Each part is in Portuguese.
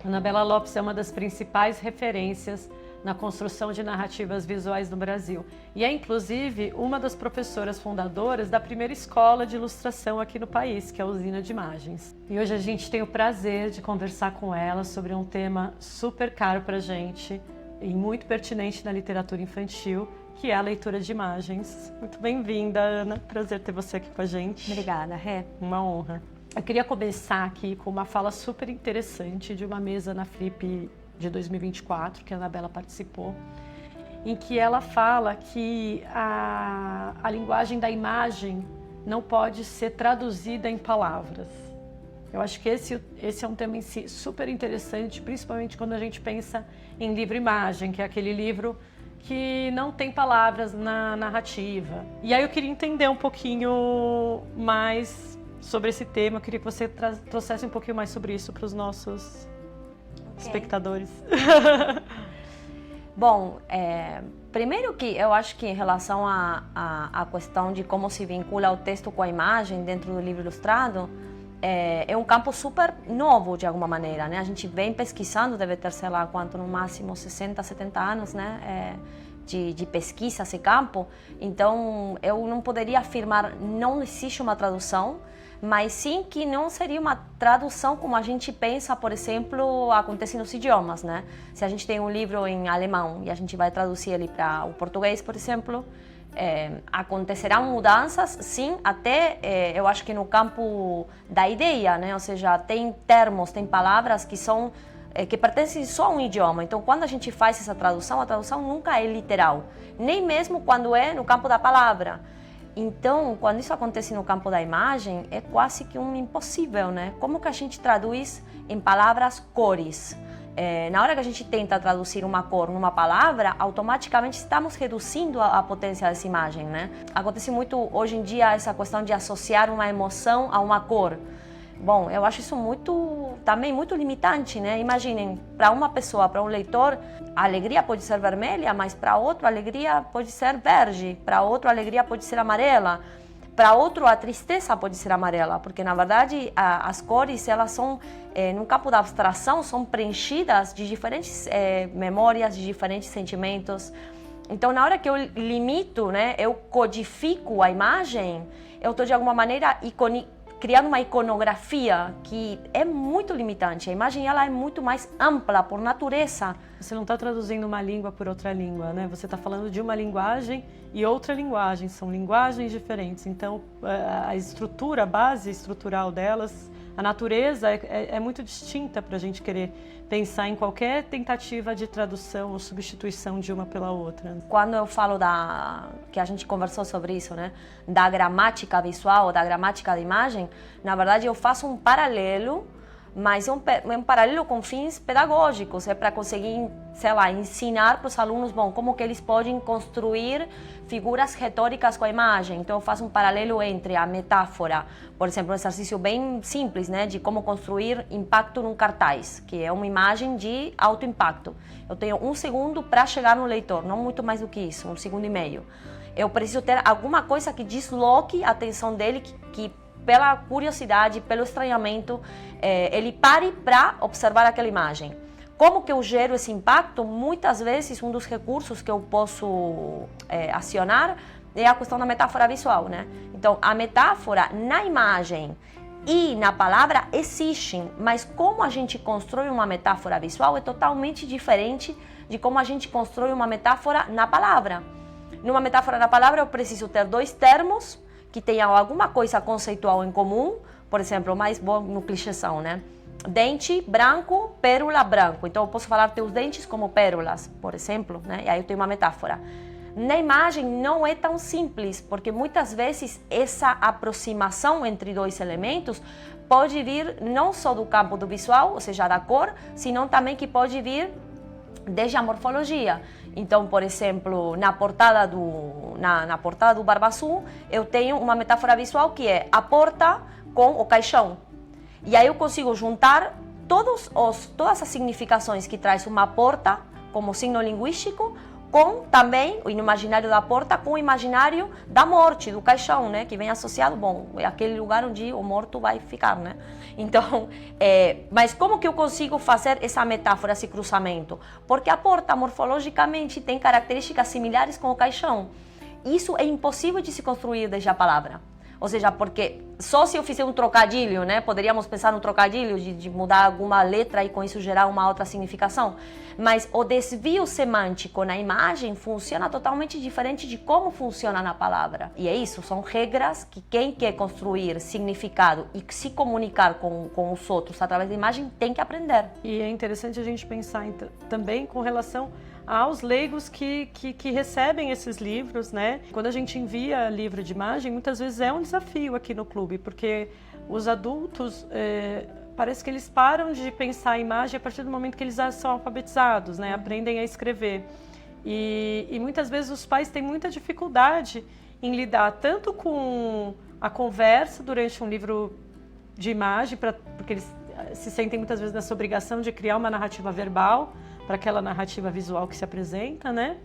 Anabela Lopes é uma das principais referências na construção de narrativas visuais no Brasil. E é, inclusive, uma das professoras fundadoras da primeira escola de ilustração aqui no país, que é a Usina de Imagens. E hoje a gente tem o prazer de conversar com ela sobre um tema super caro pra gente e muito pertinente na literatura infantil, que é a leitura de imagens. Muito bem-vinda, Ana. Prazer ter você aqui com a gente. Obrigada, Rê. Uma honra. Eu queria começar aqui com uma fala super interessante de uma mesa na Flip de 2024, que a Anabela participou, em que ela fala que a linguagem da imagem não pode ser traduzida em palavras. Eu acho que esse é um tema em si super interessante, principalmente quando a gente pensa em livro-imagem, que é aquele livro que não tem palavras na narrativa. E aí eu queria entender um pouquinho mais sobre esse tema, eu queria que você trouxesse um pouquinho mais sobre isso para os nossos espectadores. Bom, primeiro que eu acho que em relação à questão de como se vincula o texto com a imagem dentro do livro ilustrado, é um campo super novo de alguma maneira, né? A gente vem pesquisando, deve ter, sei lá, quanto no máximo 60, 70 anos, né? De pesquisa esse campo, então eu não poderia afirmar não existe uma tradução, mas sim que não seria uma tradução como a gente pensa, por exemplo, acontece nos idiomas, né? Se a gente tem um livro em alemão e a gente vai traduzir ele para o português, por exemplo, acontecerão mudanças, sim, até eu acho que no campo da ideia, né? Ou seja, tem termos, tem palavras que são que pertencem só a um idioma. Então, quando a gente faz essa tradução, a tradução nunca é literal, nem mesmo quando é no campo da palavra. Então, quando isso acontece no campo da imagem, é quase que um impossível, né? Como que a gente traduz em palavras cores? Na hora que a gente tenta traduzir uma cor numa palavra, automaticamente estamos reduzindo a potência dessa imagem, né? Acontece muito hoje em dia essa questão de associar uma emoção a uma cor. Bom, eu acho isso também muito limitante, né? Imaginem, para uma pessoa, para um leitor, a alegria pode ser vermelha, mas para outro a alegria pode ser verde, para outro a alegria pode ser amarela, para outro a tristeza pode ser amarela, porque na verdade as cores, elas são, no campo da abstração, são preenchidas de diferentes memórias, de diferentes sentimentos. Então, na hora que eu limito, né, eu codifico a imagem, eu estou de alguma maneira criando uma iconografia que é muito limitante. A imagem ela é muito mais ampla por natureza. Você não está traduzindo uma língua por outra língua, né? Você está falando de uma linguagem e outra linguagem. São linguagens diferentes. Então, a estrutura, a base estrutural delas, a natureza é muito distinta para a gente querer pensar em qualquer tentativa de tradução ou substituição de uma pela outra. Quando eu falo que a gente conversou sobre isso, né, da gramática visual, da gramática de imagem, na verdade eu faço um paralelo, mas é um paralelo com fins pedagógicos, é para conseguir, sei lá, ensinar para os alunos, bom, como que eles podem construir figuras retóricas com a imagem. Então eu faço um paralelo entre a metáfora, por exemplo, um exercício bem simples, né, de como construir impacto num cartaz, que é uma imagem de alto impacto. Eu tenho 1 segundo para chegar no leitor, não muito mais do que isso, 1 segundo e meio. Eu preciso ter alguma coisa que desloque a atenção dele, que pela curiosidade, pelo estranhamento, ele pare para observar aquela imagem. Como que eu gero esse impacto? Muitas vezes, um dos recursos que eu posso acionar é a questão da metáfora visual, né? Então, a metáfora na imagem e na palavra existem, mas como a gente constrói uma metáfora visual é totalmente diferente de como a gente constrói uma metáfora na palavra. Numa metáfora na palavra, eu preciso ter 2 termos que tenham alguma coisa conceitual em comum, por exemplo, mais bom no clichêzão, né? Dente branco, pérola branco. Então eu posso falar teus dentes como pérolas, por exemplo, né? E aí eu tenho uma metáfora. Na imagem não é tão simples, porque muitas vezes essa aproximação entre 2 elementos pode vir não só do campo do visual, ou seja, da cor, senão também que pode vir desde a morfologia. Então, por exemplo, na portada do Barba Azul, eu tenho uma metáfora visual que é a porta com o caixão. E aí eu consigo juntar todas as significações que traz uma porta como signo linguístico com também o imaginário da porta, com o imaginário da morte, do caixão, né? Que vem associado, bom, é aquele lugar onde o morto vai ficar, né? Então, mas como que eu consigo fazer essa metáfora, esse cruzamento? Porque a porta, morfologicamente, tem características similares com o caixão. Isso é impossível de se construir desde a palavra. Ou seja, porque só se eu fizer um trocadilho, né? Poderíamos pensar no trocadilho de mudar alguma letra e com isso gerar uma outra significação. Mas o desvio semântico na imagem funciona totalmente diferente de como funciona na palavra. E é isso, são regras que quem quer construir significado e se comunicar com os outros através da imagem tem que aprender. E é interessante a gente pensar também com relação aos leigos que recebem esses livros, né? Quando a gente envia livro de imagem, muitas vezes é um desafio aqui no clube, porque os adultos, parece que eles param de pensar a imagem a partir do momento que eles já são alfabetizados, né? Aprendem a escrever. E muitas vezes os pais têm muita dificuldade em lidar tanto com a conversa durante um livro de imagem, porque eles se sentem muitas vezes nessa obrigação de criar uma narrativa verbal para aquela narrativa visual que se apresenta, né?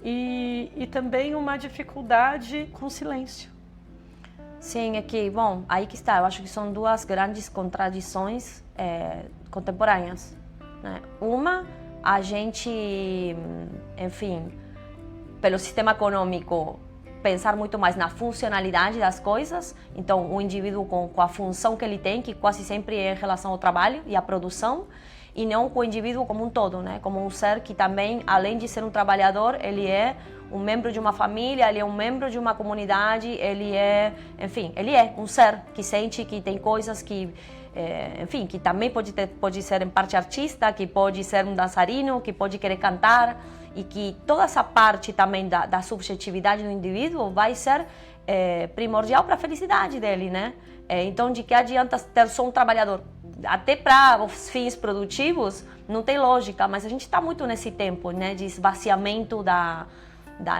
E também uma dificuldade com o silêncio. Sim, é que, bom, aí que está, eu acho que são duas grandes contradições contemporâneas, né? Uma, a gente, enfim, pelo sistema econômico, pensar muito mais na funcionalidade das coisas, então o indivíduo com a função que ele tem, que quase sempre é em relação ao trabalho e à produção, e não com o indivíduo como um todo, né? Como um ser que também, além de ser um trabalhador, ele é um membro de uma família, ele é um membro de uma comunidade, ele é, enfim, ele é um ser que sente, que tem coisas que, enfim, que também pode ser em parte artista, que pode ser um dançarino, que pode querer cantar, e que toda essa parte também da subjetividade do indivíduo vai ser primordial para a felicidade dele, né? Então, de que adianta ter só um trabalhador? Até para os fins produtivos não tem lógica, mas a gente está muito nesse tempo, né, de esvaziamento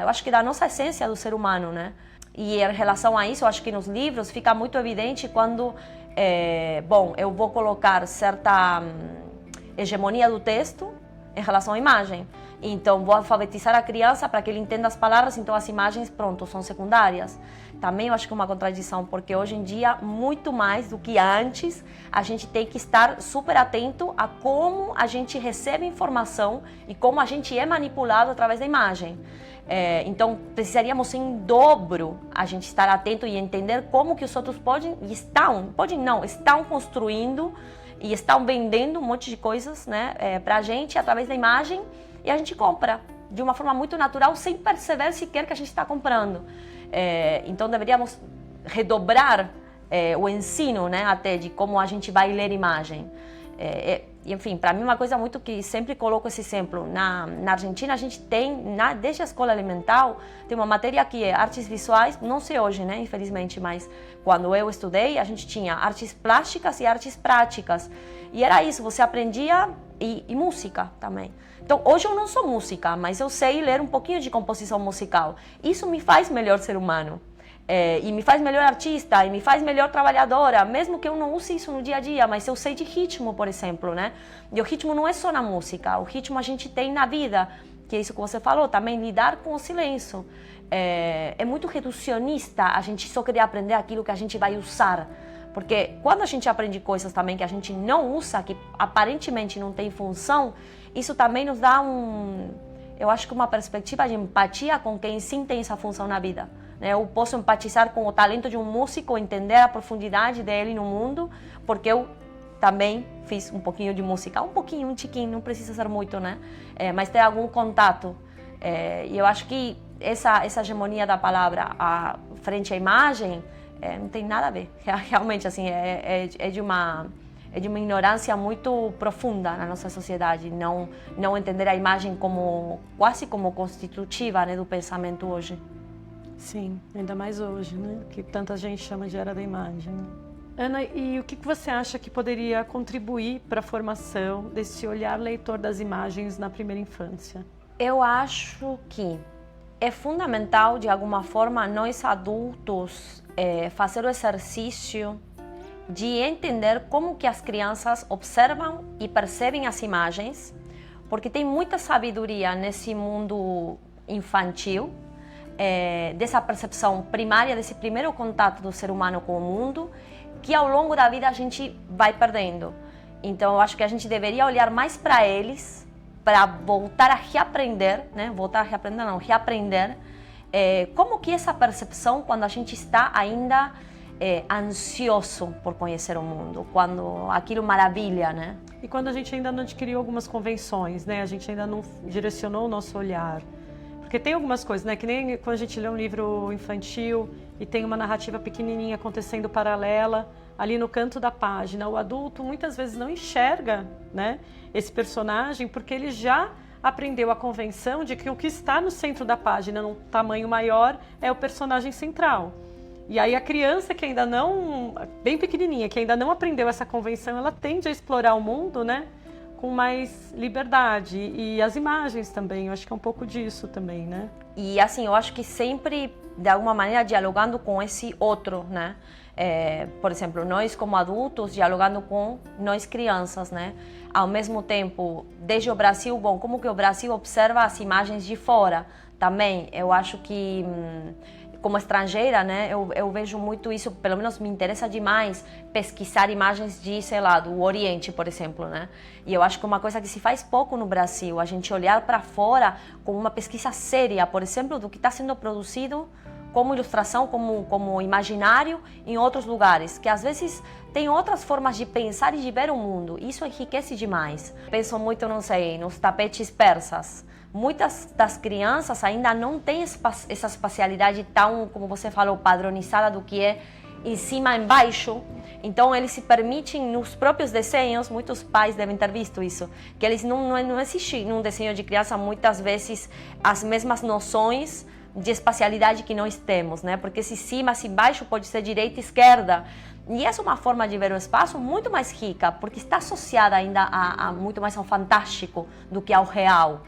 eu acho que da nossa essência do ser humano, né? E em relação a isso, eu acho que nos livros fica muito evidente quando, bom, eu vou colocar certa hegemonia do texto em relação à imagem. Então, vou alfabetizar a criança para que ele entenda as palavras, então as imagens, pronto, são secundárias. Também eu acho que é uma contradição, porque hoje em dia, muito mais do que antes, a gente tem que estar super atento a como a gente recebe informação e como a gente é manipulado através da imagem. Então, precisaríamos em dobro a gente estar atento e entender como que os outros estão construindo e estão vendendo um monte de coisas, né, para a gente através da imagem, e a gente compra de uma forma muito natural, sem perceber sequer que a gente está comprando. Então deveríamos redobrar o ensino, né, até de como a gente vai ler imagem. Enfim, para mim uma coisa muito que sempre coloco esse exemplo, na Argentina a gente tem, desde a escola elemental, tem uma matéria que é artes visuais, não sei hoje, né, infelizmente, mas quando eu estudei a gente tinha artes plásticas e artes práticas, e era isso, você aprendia, e música também. Então, hoje eu não sou música, mas eu sei ler um pouquinho de composição musical. Isso me faz melhor ser humano. E me faz melhor artista, e me faz melhor trabalhadora, mesmo que eu não use isso no dia a dia, mas eu sei de ritmo, por exemplo, né? E o ritmo não é só na música, o ritmo a gente tem na vida, que é isso que você falou, também lidar com o silêncio. É muito reducionista a gente só querer aprender aquilo que a gente vai usar, porque quando a gente aprende coisas também que a gente não usa, que aparentemente não tem função, isso também nos dá eu acho que uma perspectiva de empatia com quem sim tem essa função na vida. Eu posso empatizar com o talento de um músico, entender a profundidade dele no mundo, porque eu também fiz um pouquinho de música, um tiquinho, não precisa ser muito, né? Mas ter algum contato. E eu acho que essa hegemonia da palavra frente à imagem não tem nada a ver. Realmente, assim, é de uma ignorância muito profunda na nossa sociedade, não entender a imagem quase como constitutiva, né, do pensamento hoje. Sim, ainda mais hoje, né? Que tanta gente chama de era da imagem. Ana, e o que você acha que poderia contribuir para a formação desse olhar leitor das imagens na primeira infância? Eu acho que é fundamental, de alguma forma, nós adultos fazer o exercício de entender como que as crianças observam e percebem as imagens, porque tem muita sabedoria nesse mundo infantil, dessa percepção primária, desse primeiro contato do ser humano com o mundo, que ao longo da vida a gente vai perdendo. Então eu acho que a gente deveria olhar mais para eles, para voltar a reaprender, né? Reaprender como que essa percepção quando a gente está ainda ansioso por conhecer o mundo, quando aquilo maravilha, né? E quando a gente ainda não adquiriu algumas convenções, né? A gente ainda não direcionou o nosso olhar. Porque tem algumas coisas, né? Que nem quando a gente lê um livro infantil e tem uma narrativa pequenininha acontecendo paralela, ali no canto da página, o adulto muitas vezes não enxerga, né, esse personagem porque ele já aprendeu a convenção de que o que está no centro da página, num tamanho maior, é o personagem central. E aí a criança que ainda não, bem pequenininha, que ainda não aprendeu essa convenção, ela tende a explorar o mundo, né, com mais liberdade. E as imagens também, eu acho que é um pouco disso também, né? E assim, eu acho que sempre, de alguma maneira, dialogando com esse outro, né? Por exemplo, nós como adultos dialogando com nós crianças, né? Ao mesmo tempo, desde o Brasil, bom, como que o Brasil observa as imagens de fora também. Eu acho que, como estrangeira, né, eu vejo muito isso, pelo menos me interessa demais pesquisar imagens de, sei lá, do Oriente, por exemplo, né? E eu acho que é uma coisa que se faz pouco no Brasil, a gente olhar para fora com uma pesquisa séria, por exemplo, do que está sendo produzido como ilustração, como imaginário em outros lugares, que às vezes tem outras formas de pensar e de ver o mundo. Isso enriquece demais. Penso muito, não sei, nos tapetes persas. Muitas das crianças ainda não têm essa espacialidade tão, como você falou, padronizada do que é em cima e embaixo. Então eles se permitem nos próprios desenhos, muitos pais devem ter visto isso, que eles não existe num desenho de criança muitas vezes as mesmas noções de espacialidade que nós temos, né? Porque se cima, se baixo pode ser direita e esquerda. E essa é uma forma de ver o espaço muito mais rica, porque está associada ainda a muito mais ao fantástico do que ao real.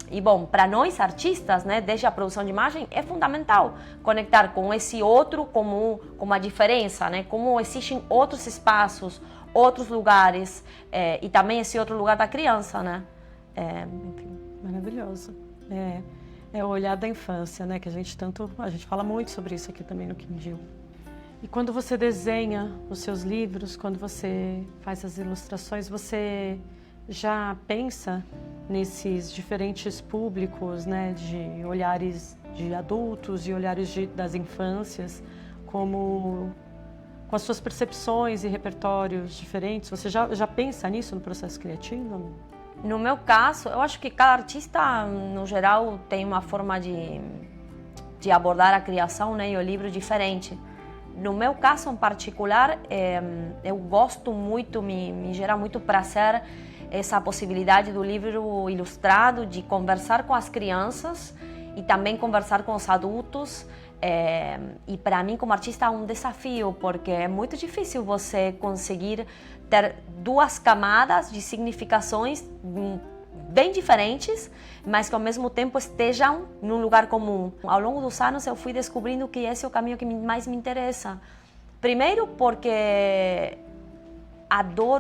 E bom, para nós artistas, né, desde a produção de imagem, é fundamental conectar com esse outro como a diferença, né? Como existem outros espaços, outros lugares, e também esse outro lugar da criança, né? Enfim. Maravilhoso. É o olhar da infância, né? Que a gente fala muito sobre isso aqui também no Quindil. E quando você desenha os seus livros, quando você faz as ilustrações, você já pensa nesses diferentes públicos, né? De olhares de adultos e olhares das infâncias, com as suas percepções e repertórios diferentes. Você já pensa nisso no processo criativo? No meu caso, eu acho que cada artista, no geral, tem uma forma de abordar a criação, né, e o livro diferente. No meu caso em particular, eu gosto muito, me gera muito prazer essa possibilidade do livro ilustrado, de conversar com as crianças e também conversar com os adultos. E para mim, como artista, é um desafio, porque é muito difícil você conseguir ter duas camadas de significações bem diferentes, mas que ao mesmo tempo estejam num lugar comum. Ao longo dos anos eu fui descobrindo que esse é o caminho que mais me interessa. Primeiro porque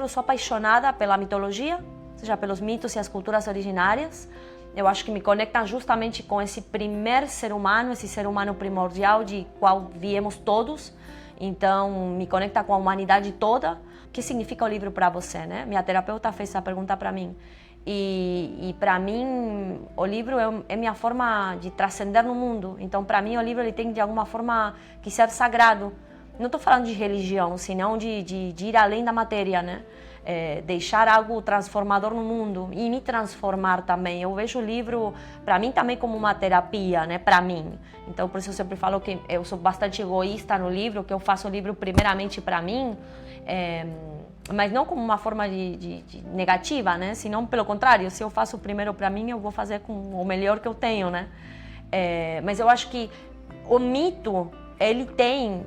sou apaixonada pela mitologia, ou seja, pelos mitos e as culturas originárias. Eu acho que me conectam justamente com esse primeiro ser humano, esse ser humano primordial de qual viemos todos. Então, me conecta com a humanidade toda. O que significa o livro para você, né? Minha terapeuta fez essa pergunta para mim. E para mim, o livro é minha forma de transcender no mundo. Então, para mim, o livro ele tem de alguma forma que ser sagrado. Não estou falando de religião, senão de ir além da matéria, né? Deixar algo transformador no mundo e me transformar também. Eu vejo o livro, para mim, também como uma terapia, né? Para mim. Então, por isso eu sempre falo que eu sou bastante egoísta no livro, que eu faço o livro primeiramente para mim, mas não como uma forma de negativa, né? Senão, pelo contrário, se eu faço o primeiro para mim, eu vou fazer com o melhor que eu tenho, né? Mas eu acho que o mito, ele tem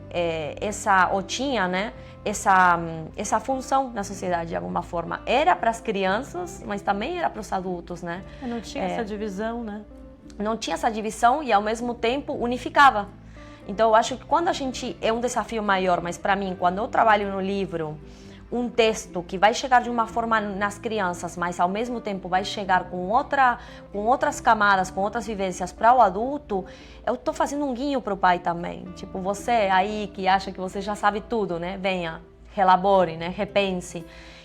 tinha, né? Essa função na sociedade, de alguma forma. Era para as crianças, mas também era para os adultos, né? Não tinha essa divisão, né? Não tinha essa divisão e, ao mesmo tempo, unificava. Então, eu acho que quando a gente... É um desafio maior, mas para mim, quando eu trabalho no livro um texto que vai chegar de uma forma nas crianças, mas ao mesmo tempo vai chegar com outras camadas, com outras vivências para o adulto, eu estou fazendo um guinho para o pai também. Tipo, você aí que acha que você já sabe tudo, né? Venha, relabore, né? Repense.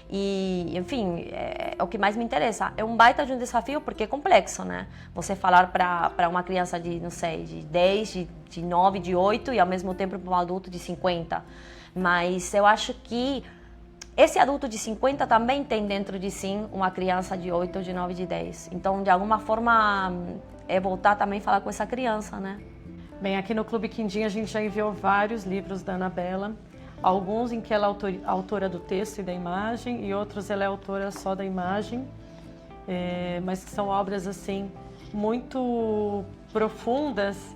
E, enfim, é o que mais me interessa. É um baita de um desafio porque é complexo, né? Você falar para uma criança de, não sei, de 10, de 9, de 8 e ao mesmo tempo para um adulto de 50. Mas eu acho que esse adulto de 50 também tem dentro de si uma criança de 8, de 9, de 10. Então, de alguma forma, é voltar também a falar com essa criança, né? Bem, aqui no Clube Quindim a gente já enviou vários livros da Anabela. Alguns em que ela é autora do texto e da imagem, e outros ela é autora só da imagem, mas que são obras assim muito profundas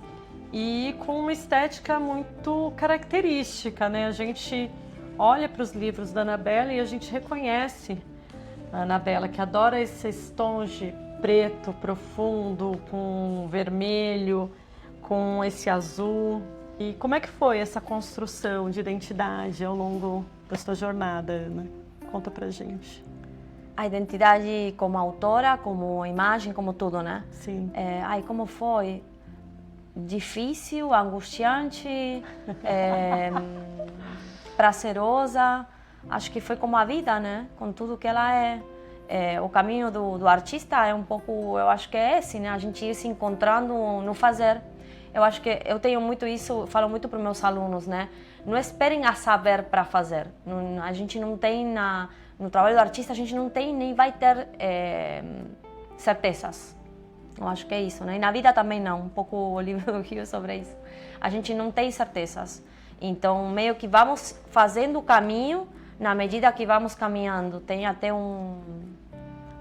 e com uma estética muito característica, né? A gente olha para os livros da Anabela e a gente reconhece a Anabela, que adora esse estonge preto profundo com vermelho, com esse azul. E como é que foi essa construção de identidade ao longo da sua jornada, Ana? Conta pra gente. A identidade como autora, como imagem, como tudo, né? Sim. Como foi? Difícil, angustiante, prazerosa. Acho que foi como a vida, né? Com tudo que ela é. O caminho do artista é um pouco, eu acho que é esse, né? A gente ir se encontrando no fazer. Eu acho que eu tenho muito isso, falo muito para os meus alunos, né? Não esperem a saber para fazer. A gente não tem, no trabalho do artista, a gente não tem nem vai ter certezas. Eu acho que é isso, né? E na vida também não, um pouco o livro do Rio sobre isso. A gente não tem certezas. Então, meio que vamos fazendo o caminho na medida que vamos caminhando. Tem até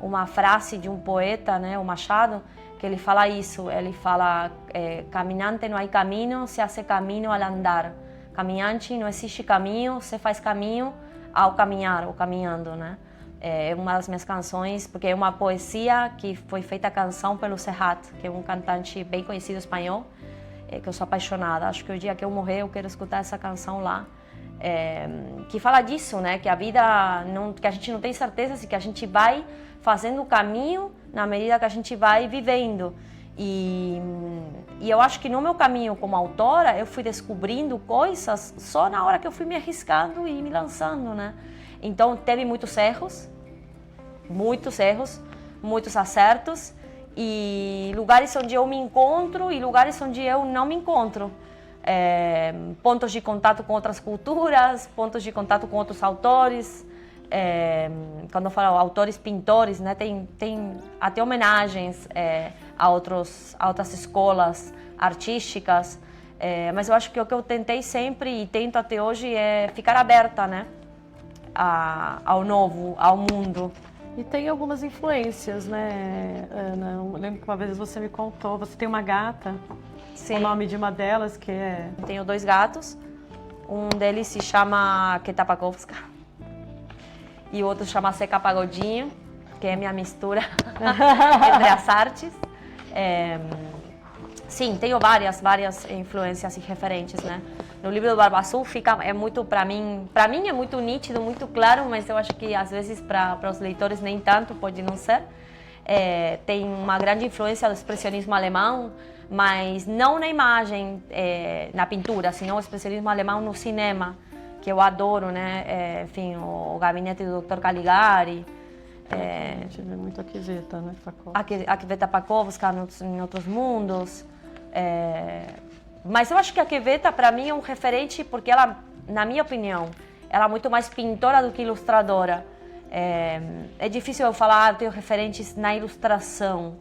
uma frase de um poeta, né, o Machado, que ele fala isso, ele fala caminante não há caminho, se hace caminho ao andar. Caminhante não existe caminho, se faz caminho ao caminhar, ou caminhando, né? É uma das minhas canções, porque é uma poesia que foi feita a canção pelo Serrat, que é um cantante bem conhecido espanhol, que eu sou apaixonada. Acho que o dia que eu morrer eu quero escutar essa canção lá, que fala disso, né? Que a vida, que a gente não tem certeza, e que a gente vai fazendo o caminho na medida que a gente vai vivendo. E eu acho que no meu caminho como autora, eu fui descobrindo coisas só na hora que eu fui me arriscando e me lançando, né? Então, teve muitos erros, muitos acertos, e lugares onde eu me encontro e lugares onde eu não me encontro. Pontos de contato com outras culturas, pontos de contato com outros autores. Quando eu falo autores, pintores, né, tem até homenagens a outras escolas artísticas, mas eu acho que o que eu tentei sempre e tento até hoje é ficar aberta, né, ao novo, ao mundo. E tem algumas influências, né, Ana? Eu lembro que uma vez você me contou, você tem uma gata. Sim. O nome de uma delas que é... Tenho 2 gatos, um deles se chama Ketapakovska e o outro chama Seca Pagodinho, que é minha mistura entre as artes. Sim, tenho várias influências e referentes, né? No livro do Barba Azul é muito, para mim é muito nítido, muito claro, mas eu acho que às vezes para os leitores nem tanto, pode não ser. Tem uma grande influência do expressionismo alemão, mas não na imagem, na pintura, senão o expressionismo alemão no cinema, que eu adoro, né? Enfim, o Gabinete do Dr. Caligari. A gente vê muito a Květa, né? A Květa Pakovska em Outros Mundos. Mas eu acho que a Květa, para mim, é um referente porque ela, na minha opinião, ela é muito mais pintora do que ilustradora. É difícil eu falar, eu tenho referentes na ilustração.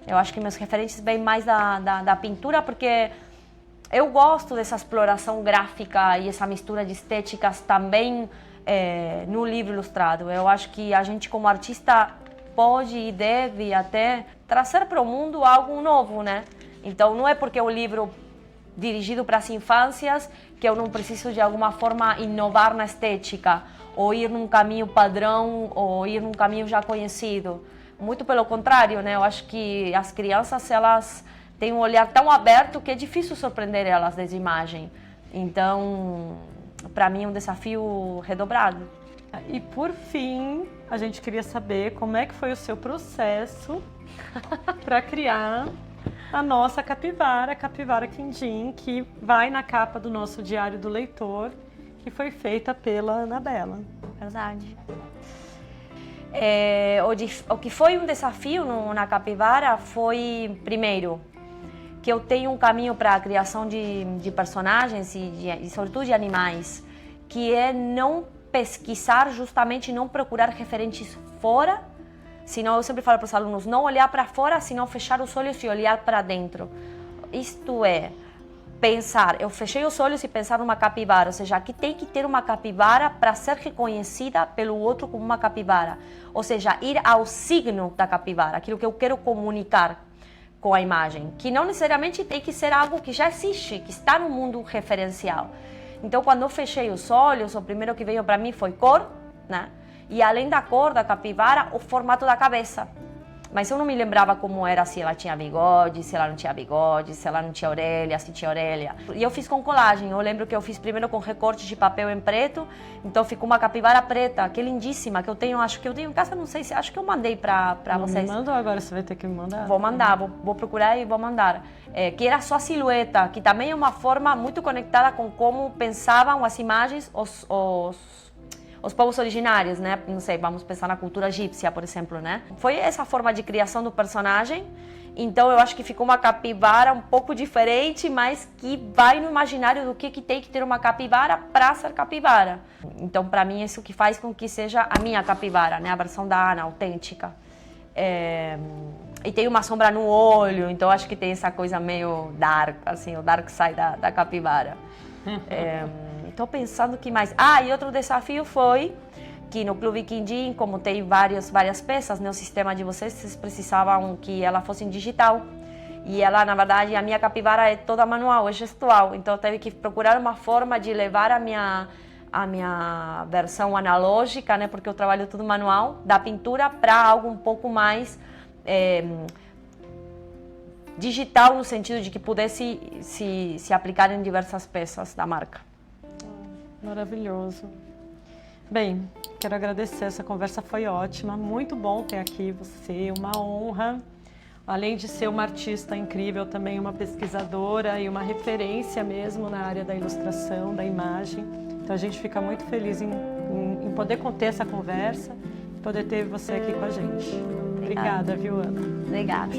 Eu acho que meus referentes vêm mais da pintura, porque eu gosto dessa exploração gráfica e essa mistura de estéticas também no livro ilustrado. Eu acho que a gente, como artista, pode e deve até trazer para o mundo algo novo, né? Então, não é porque o livro dirigido para as infâncias que eu não preciso, de alguma forma, inovar na estética, ou ir num caminho padrão, ou ir num caminho já conhecido. Muito pelo contrário, né? Eu acho que as crianças, elas têm um olhar tão aberto que é difícil surpreender elas dessa imagem. Então, para mim, é um desafio redobrado. E por fim, a gente queria saber como é que foi o seu processo para criar a nossa capivara, a Capivara Quindim, que vai na capa do nosso Diário do Leitor, que foi feita pela Anabela. Verdade. O que foi um desafio na capivara foi, primeiro, que eu tenho um caminho para a criação de personagens e sobretudo de animais, que é não pesquisar, justamente não procurar referentes fora, senão eu sempre falo para os alunos, não olhar para fora, senão fechar os olhos e olhar para dentro. Isto é, pensar, eu fechei os olhos e pensar numa capivara, ou seja, aqui tem que ter uma capivara para ser reconhecida pelo outro como uma capivara, ou seja, ir ao signo da capivara, aquilo que eu quero comunicar com a imagem, que não necessariamente tem que ser algo que já existe, que está no mundo referencial. Então, quando eu fechei os olhos, o primeiro que veio para mim foi cor, né? E além da cor da capivara, o formato da cabeça. Mas eu não me lembrava como era, se ela tinha bigode, se ela não tinha bigode, se ela não tinha orelha, se tinha orelha. E eu fiz com colagem. Eu lembro que eu fiz primeiro com recorte de papel em preto, então ficou uma capivara preta, que é lindíssima, que eu tenho, acho que eu tenho em casa, não sei se, acho que eu mandei para vocês. Me mandou agora, você vai ter que me mandar. Vou mandar, vou procurar e vou mandar. Que era só a silhueta, que também é uma forma muito conectada com como pensavam as imagens os povos originários, né? Não sei, vamos pensar na cultura egípcia, por exemplo, né? Foi essa forma de criação do personagem, então eu acho que ficou uma capivara um pouco diferente, mas que vai no imaginário do que tem que ter uma capivara para ser capivara. Então, para mim, isso que faz com que seja a minha capivara, né? A versão da Ana, autêntica. E tem uma sombra no olho, então acho que tem essa coisa meio dark, assim, o dark side da capivara. Estou pensando que mais... e outro desafio foi que no Clube Quindim, como tem várias peças, né, o sistema de vocês precisavam que ela fosse em digital. E ela, na verdade, a minha capivara é toda manual, é gestual. Então, eu teve que procurar uma forma de levar a minha versão analógica, né, porque eu trabalho tudo manual, da pintura para algo um pouco mais... digital, no sentido de que pudesse se aplicar em diversas peças da marca. Maravilhoso. Bem, quero agradecer, essa conversa foi ótima, muito bom ter aqui você, uma honra. Além de ser uma artista incrível, também uma pesquisadora e uma referência mesmo na área da ilustração, da imagem. Então a gente fica muito feliz em poder conter essa conversa e poder ter você aqui com a gente. Obrigada, viu, Ana? Obrigada.